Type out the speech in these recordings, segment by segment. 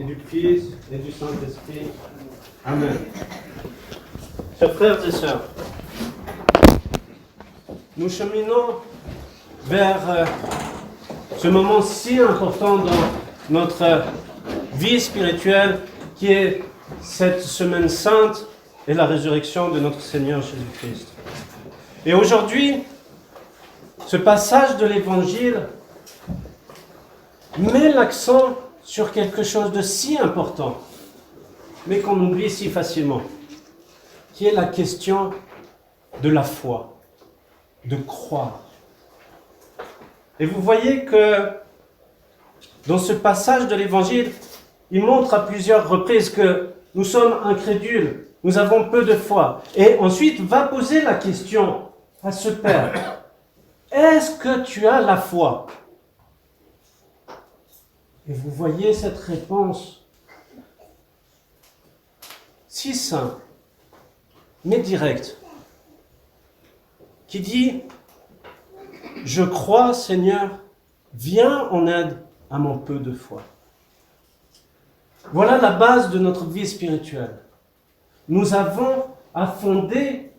Du Fils et du Saint-Esprit. Amen. Chers frères et sœurs, nous cheminons vers ce moment si important dans notre vie spirituelle qui est cette semaine sainte et la résurrection de notre Seigneur Jésus-Christ. Et aujourd'hui, ce passage de l'Évangile met l'accent sur quelque chose de si important, mais qu'on oublie si facilement, qui est la question de la foi, de croire. Et vous voyez que dans ce passage de l'Évangile, il montre à plusieurs reprises que nous sommes incrédules, nous avons peu de foi. Et ensuite, va poser la question à ce Père, est-ce que tu as la foi ? Et vous voyez cette réponse si simple, mais directe, qui dit « Je crois, Seigneur, viens en aide à mon peu de foi. » Voilà la base de notre vie spirituelle. Nous avons à fonder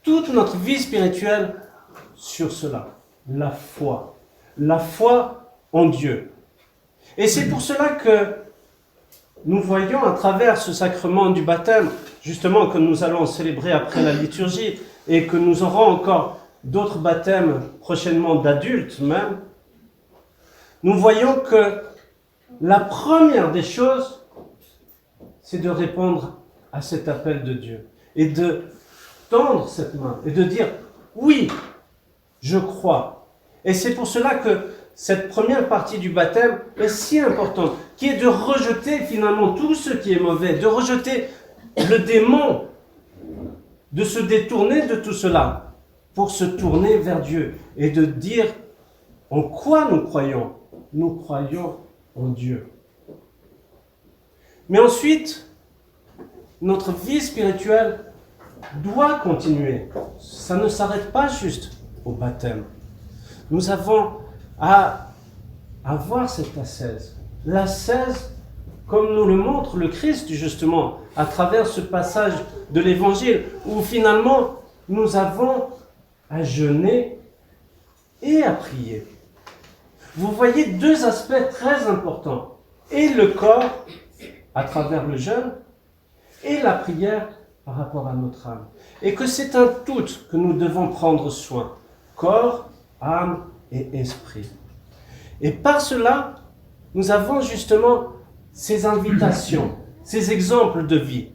toute notre vie spirituelle sur cela, la foi en Dieu. Et c'est pour cela que nous voyons à travers ce sacrement du baptême, justement que nous allons célébrer après la liturgie, et que nous aurons encore d'autres baptêmes prochainement d'adultes même, nous voyons que la première des choses, c'est de répondre à cet appel de Dieu, et de tendre cette main, et de dire « Oui, je crois ». Et c'est pour cela que cette première partie du baptême est si importante, qui est de rejeter finalement tout ce qui est mauvais, de rejeter le démon, de se détourner de tout cela pour se tourner vers Dieu et de dire en quoi nous croyons. Nous croyons en Dieu. Mais ensuite, notre vie spirituelle doit continuer. Ça ne s'arrête pas juste au baptême. Nous avons à avoir cette ascèse. L'ascèse, comme nous le montre le Christ justement, à travers ce passage de l'Évangile, où finalement nous avons à jeûner et à prier. Vous voyez deux aspects très importants. Et le corps, à travers le jeûne, et la prière par rapport à notre âme. Et que c'est un tout que nous devons prendre soin. Corps, âme et esprit. Et par cela, nous avons justement ces invitations, ces exemples de vie.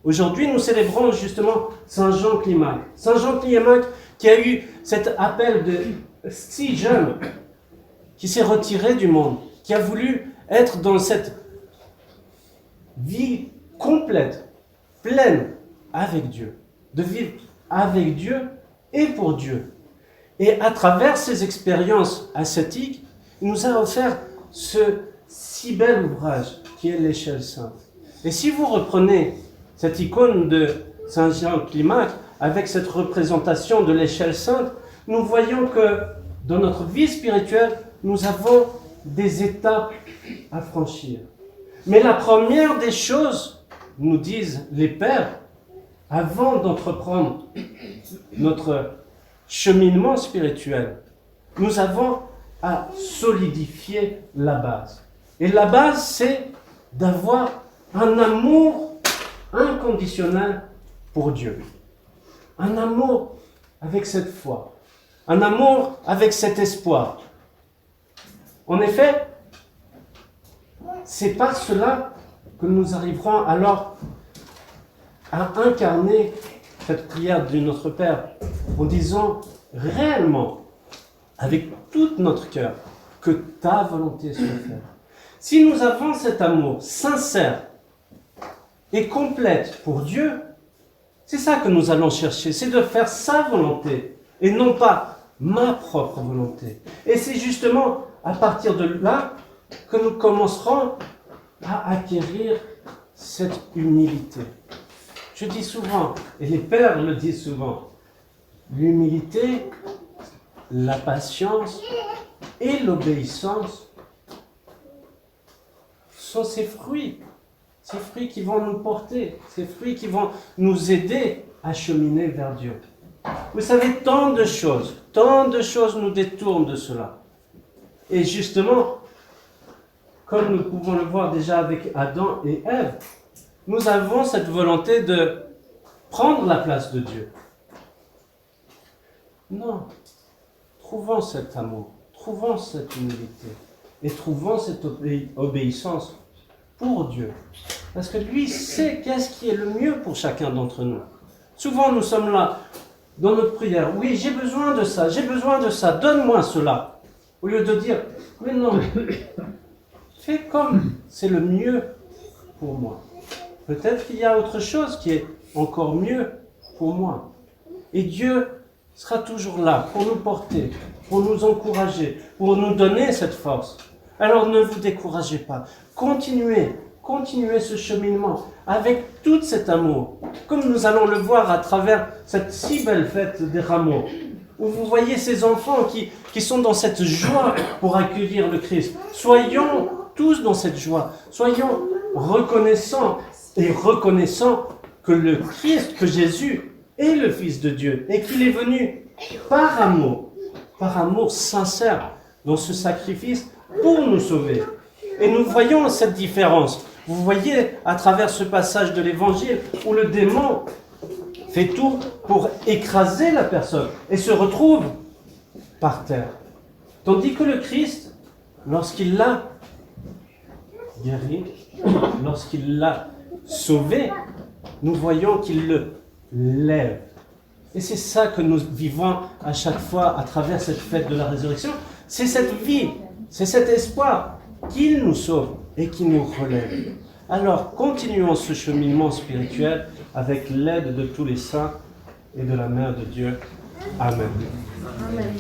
Aujourd'hui, nous célébrons justement Saint Jean Climac. Saint Jean Climac qui a eu cet appel de si jeune, qui s'est retiré du monde, qui a voulu être dans cette vie complète, pleine avec Dieu, de vivre avec Dieu et pour Dieu. Et à travers ces expériences ascétiques, il nous a offert ce si bel ouvrage qui est l'échelle sainte. Et si vous reprenez cette icône de Saint Jean Climac avec cette représentation de l'échelle sainte, nous voyons que dans notre vie spirituelle, nous avons des étapes à franchir. Mais la première des choses, nous disent les pères, avant d'entreprendre notre cheminement spirituel, nous avons à solidifier la base. Et la base, c'est d'avoir un amour inconditionnel pour Dieu. Un amour avec cette foi. Un amour avec cet espoir. En effet, c'est par cela que nous arriverons alors à incarner cette prière de notre Père en disant réellement, avec tout notre cœur, que ta volonté soit faite. Si nous avons cet amour sincère et complète pour Dieu, c'est ça que nous allons chercher, c'est de faire sa volonté et non pas ma propre volonté. Et c'est justement à partir de là que nous commencerons à acquérir cette humilité. Je dis souvent, et les pères le disent souvent, l'humilité, la patience et l'obéissance sont ces fruits qui vont nous porter, ces fruits qui vont nous aider à cheminer vers Dieu. Vous savez, tant de choses nous détournent de cela. Et justement, comme nous pouvons le voir déjà avec Adam et Ève, nous avons cette volonté de prendre la place de Dieu. Non, trouvons cet amour, trouvons cette humilité et trouvons cette obéissance pour Dieu. Parce que lui sait qu'est-ce qui est le mieux pour chacun d'entre nous. Souvent nous sommes là, dans notre prière, oui, j'ai besoin de ça, donne-moi cela. Au lieu de dire, mais non, fais comme c'est le mieux pour moi. Peut-être qu'il y a autre chose qui est encore mieux pour moi. Et Dieu sera toujours là pour nous porter, pour nous encourager, pour nous donner cette force. Alors ne vous découragez pas. Continuez ce cheminement avec tout cet amour. Comme nous allons le voir à travers cette si belle fête des rameaux, où vous voyez ces enfants qui sont dans cette joie pour accueillir le Christ. Soyons tous dans cette joie. Soyons reconnaissants que le Christ, que Jésus est le Fils de Dieu et qu'il est venu par amour sincère dans ce sacrifice pour nous sauver. Et nous voyons cette différence. Vous voyez à travers ce passage de l'Évangile où le démon fait tout pour écraser la personne et se retrouve par terre. Tandis que le Christ, lorsqu'il l'a guéri, lorsqu'il l'a sauvé, nous voyons qu'il le lève. Et c'est ça que nous vivons à chaque fois à travers cette fête de la résurrection. C'est cette vie, c'est cet espoir qu'il nous sauve et qu'il nous relève. Alors, continuons ce cheminement spirituel avec l'aide de tous les saints et de la Mère de Dieu. Amen. Amen.